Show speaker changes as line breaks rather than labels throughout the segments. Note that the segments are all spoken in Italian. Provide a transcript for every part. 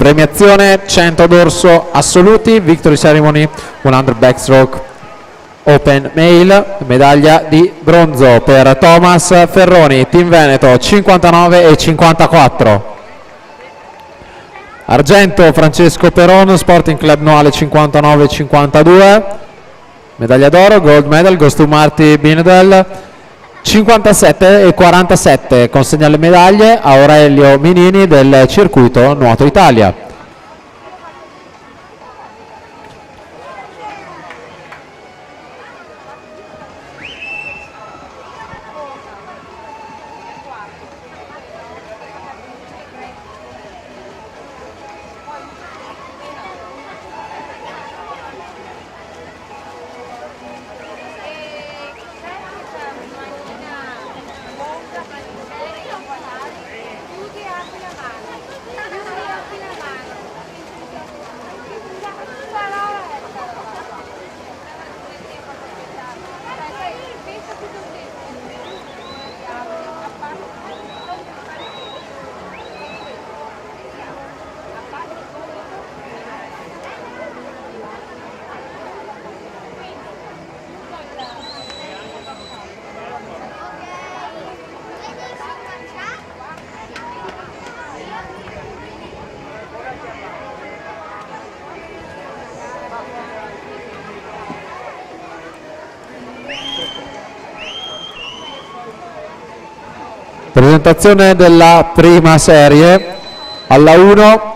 Premiazione 100 dorso assoluti, Victory Ceremony 100 backstroke Open Male, medaglia di bronzo per Thomas Ferroni, Team Veneto 59 e 54. Argento Francesco Peron, Sporting Club Noale 59 e 52. Medaglia d'oro, gold medal, Goes to Marti Binedel 57 e 47. Consegna le medaglie a Aurelio Minini del circuito Nuoto Italia. Presentazione della prima serie. Alla 1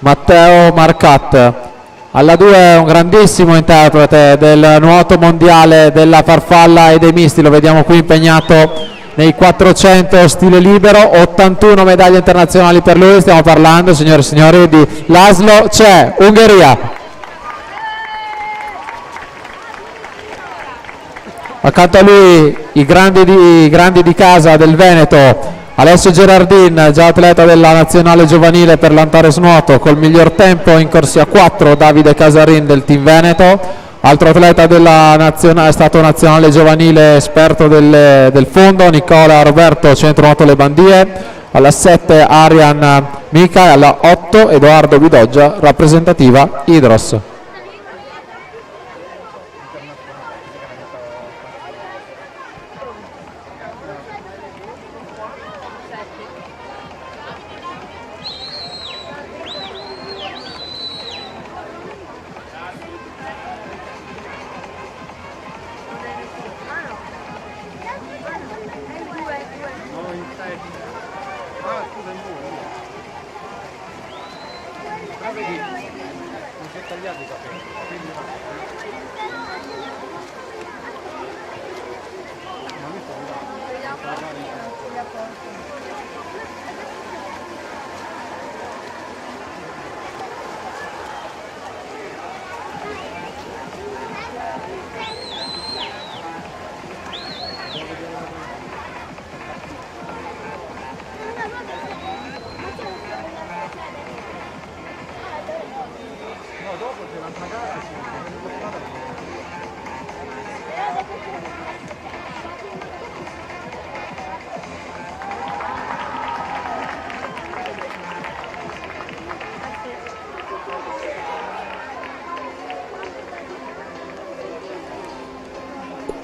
Matteo Marcat, alla 2 un grandissimo interprete del nuoto mondiale della farfalla e dei misti, lo vediamo qui impegnato nei 400 stile libero, 81 medaglie internazionali per lui. Stiamo parlando, signore e signori, di Laszlo Cseh, Ungheria. Accanto a lui i grandi di casa del Veneto, Alessio Gerardin, già atleta della nazionale giovanile per l'Antares Nuoto col miglior tempo in corsia 4, Davide Casarin del Team Veneto, altro atleta è stato nazionale giovanile esperto del fondo, Nicola Roberto, centro nuoto Le Bandie, alla 7 Arian Mica e alla 8 Edoardo Bidoggia, rappresentativa Idros.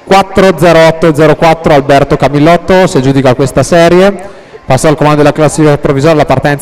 (4:08.04) Alberto Camillotto si aggiudica questa serie, passa al comando della classifica provvisoria, la partenza